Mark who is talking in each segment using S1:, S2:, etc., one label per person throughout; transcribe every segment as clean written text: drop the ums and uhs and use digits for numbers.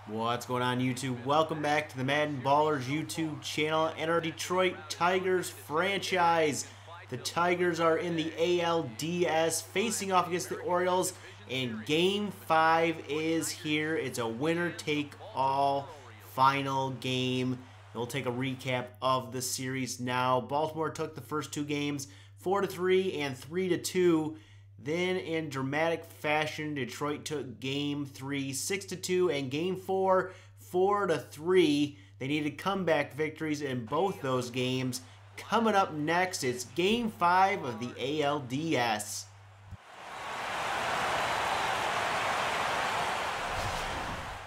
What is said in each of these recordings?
S1: What's going on, YouTube? Welcome back to the MaddenBallerz YouTube channel and our Detroit Tigers franchise. The Tigers are in the ALDS facing off against the Orioles, and Game 5 is here. It's a winner-take-all final game. We'll take a recap of the series now. Baltimore took the first two games 4-3 and 3-2. Then, in dramatic fashion, Detroit took Game 3 6-2 and Game 4 4-3. They needed comeback victories in both those games. Coming up next, it's Game 5 of the ALDS.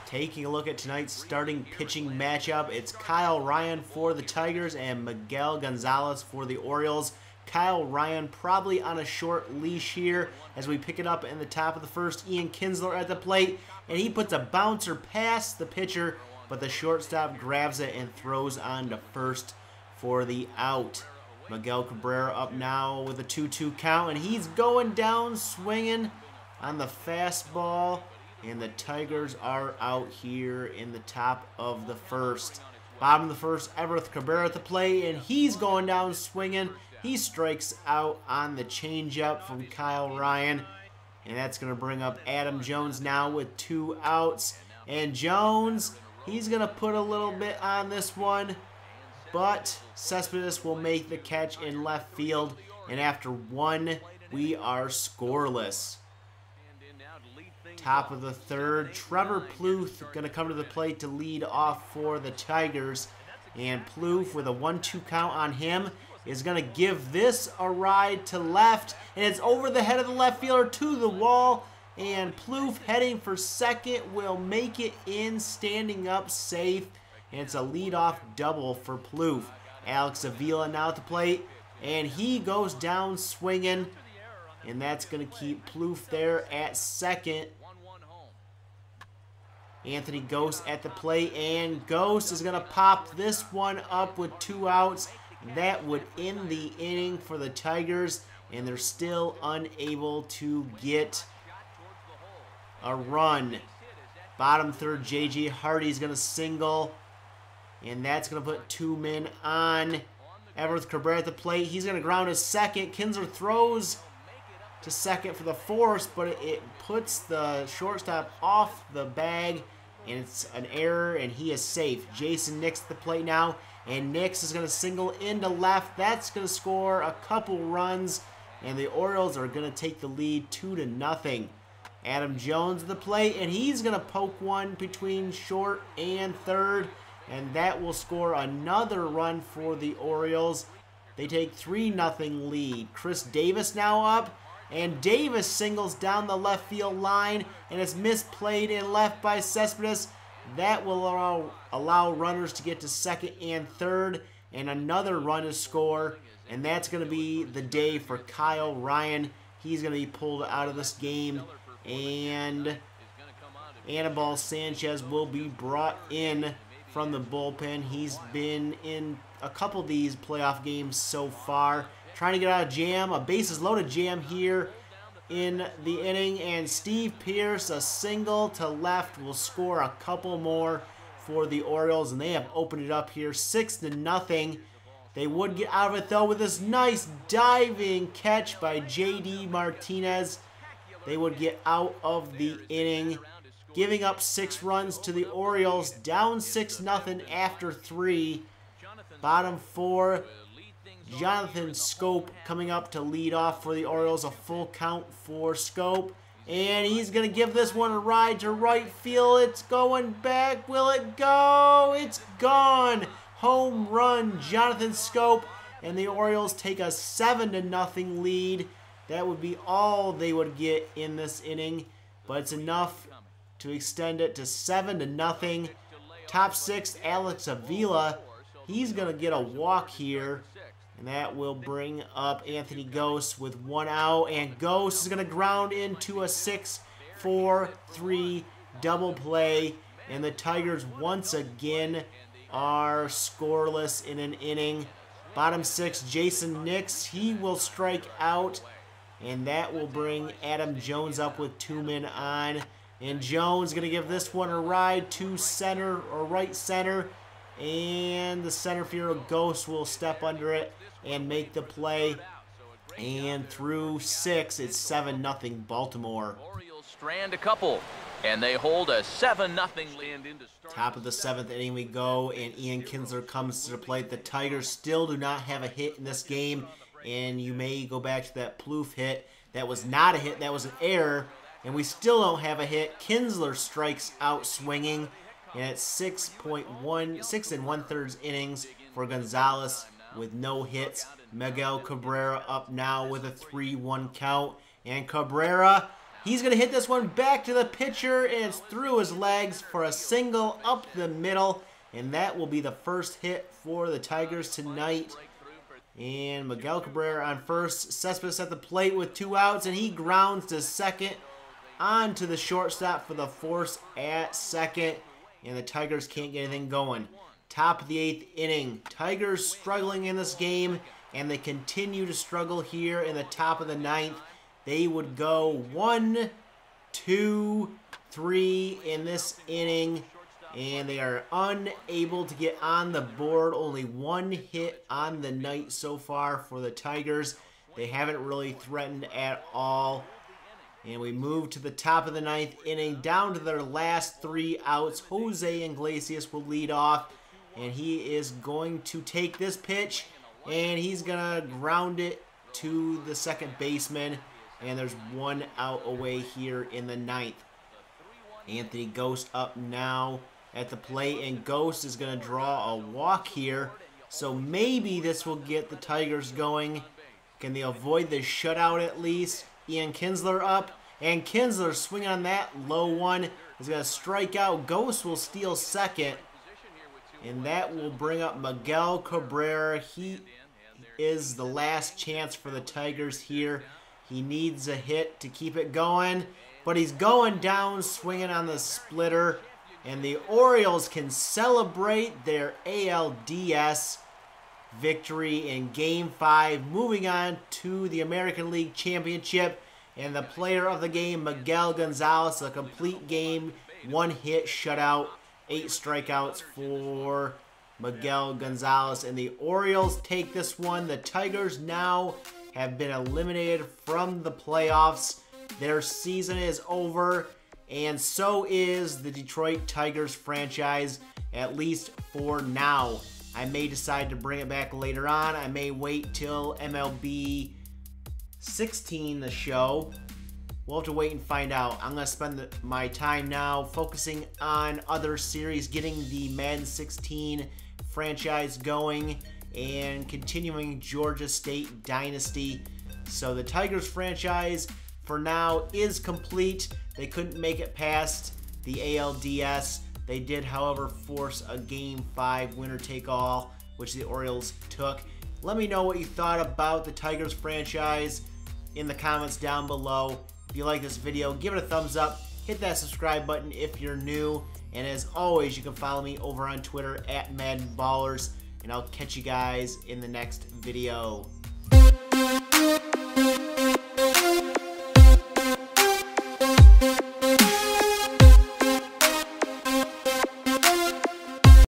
S1: Taking a look at tonight's starting pitching matchup, it's Kyle Ryan for the Tigers and Miguel Gonzalez for the Orioles. Kyle Ryan probably on a short leash here as we pick it up in the top of the first. Ian Kinsler at the plate, and he puts a bouncer past the pitcher, but the shortstop grabs it and throws on to first for the out. Miguel Cabrera up now with a 2-2 count, and he's going down swinging on the fastball, and the Tigers are out here in the top of the first. Bottom of the first, Everth Cabrera at the plate, and he's going down swinging. He strikes out on the changeup from Kyle Ryan, and that's going to bring up Adam Jones now with 2 outs. And Jones, he's going to put a little bit on this one, but Cespedes will make the catch in left field, and after 1, we are scoreless. Top of the third, Trevor Plouffe going to come to the plate to lead off for the Tigers, and Plouffe with a 1-2 count on him is going to give this a ride to left, and it's over the head of the left fielder to the wall, and Plouffe heading for second will make it in, standing up safe, and it's a leadoff double for Plouffe. Alex Avila now at the plate, and he goes down swinging, and that's going to keep Plouffe there at second. Anthony Ghost at the plate, and Ghost is going to pop this one up with 2 outs. That would end the inning for the Tigers, and they're still unable to get a run. Bottom third, J.J. Hardy's going to single, and that's going to put 2 men on. Everth Cabrera at the plate. He's going to ground to second. Kinsler throws to second for the force, but it puts the shortstop off the bag, and it's an error, and he is safe. Jason Nix at the plate now, and Nix is going to single into left. That's going to score a couple runs, and the Orioles are going to take the lead 2-0. Adam Jones at the plate, and he's going to poke one between short and third, and that will score another run for the Orioles. They take 3-0 lead. Chris Davis now up, and Davis singles down the left field line, and it's misplayed in left by Cespedes. That will allow runners to get to second and third, and another run to score, and that's going to be the day for Kyle Ryan. He's going to be pulled out of this game, and Anibal Sanchez will be brought in from the bullpen. He's been in a couple of these playoff games so far, trying to get out of jam. A bases loaded jam here in the inning, and Steve Pearce, a single to left, will score a couple more for the Orioles, and they have opened it up here 6-0. They would get out of it though with this nice diving catch by J.D. Martinez. They would get out of the inning, giving up 6 runs to the Orioles, down 6-0 after 3. Bottom 4, Jonathan Schoop coming up to lead off for the Orioles. A full count for Schoop, and he's going to give this one a ride to right field. It's going back. Will it go? It's gone. Home run, Jonathan Schoop, and the Orioles take a 7-0 lead. That would be all they would get in this inning, but it's enough to extend it to 7-0. Top 6, Alex Avila. He's going to get a walk here, and that will bring up Anthony Ghost with 1 out, and Ghost is going to ground into a 6-4-3 double play, and the Tigers once again are scoreless in an inning. Bottom 6, Jason Nix, he will strike out, and that will bring Adam Jones up with 2 men on. And Jones going to give this one a ride to center or right center. And the center fielder Ghost will step under it and make the play. And through 6, it's 7-0 Baltimore.
S2: Orioles strand a couple, and they hold a 7-0 lead into
S1: Top of the 7th inning we go, and Ian Kinsler comes to the plate. The Tigers still do not have a hit in this game, and you may go back to that Plouffe hit. That was not a hit, that was an error, and we still don't have a hit. Kinsler strikes out swinging, and it's 6 1/3 innings for Gonzalez with no hits. Miguel Cabrera up now with a 3-1 count, and Cabrera, he's going to hit this one back to the pitcher, and it's through his legs for a single up the middle, and that will be the first hit for the Tigers tonight. And Miguel Cabrera on first, Cespedes at the plate with 2 outs, and he grounds to second onto the shortstop for the force at second, and the Tigers can't get anything going. Top of the 8th inning, Tigers struggling in this game, and they continue to struggle here in the top of the 9th. They would go 1, 2, 3 in this inning, and they are unable to get on the board. Only 1 hit on the night so far for the Tigers. They haven't really threatened at all. And we move to the top of the 9th inning, down to their last 3 outs. Jose Iglesias will lead off, and he is going to take this pitch, and he's going to ground it to the second baseman. And there's 1 out away here in the 9th. Anthony Ghost up now at the plate, and Ghost is going to draw a walk here. So maybe this will get the Tigers going. Can they avoid the shutout at least? Ian Kinsler up, and Kinsler swinging on that low one is going to strike out. Ghost will steal second, and that will bring up Miguel Cabrera. He is the last chance for the Tigers here. He needs a hit to keep it going, but he's going down, swinging on the splitter, and the Orioles can celebrate their ALDS victory in Game 5, moving on to the American League Championship. And the player of the game, Miguel Gonzalez, a complete game, 1 hit shutout, 8 strikeouts for Miguel Gonzalez. And the Orioles take this one. The Tigers now have been eliminated from the playoffs. Their season is over, and so is the Detroit Tigers franchise, at least for now. I may decide to bring it back later on. I may wait till MLB 16, the show. We'll have to wait and find out. I'm going to spend my time now focusing on other series, getting the Madden 16 franchise going, and continuing Georgia State Dynasty. So the Tigers franchise for now is complete. They couldn't make it past the ALDS. They did, however, force a Game 5 winner-take-all, which the Orioles took. Let me know what you thought about the Tigers franchise in the comments down below. If you like this video, give it a thumbs up. Hit that subscribe button if you're new. And as always, you can follow me over on Twitter at MaddenBallerz. And I'll catch you guys in the next video.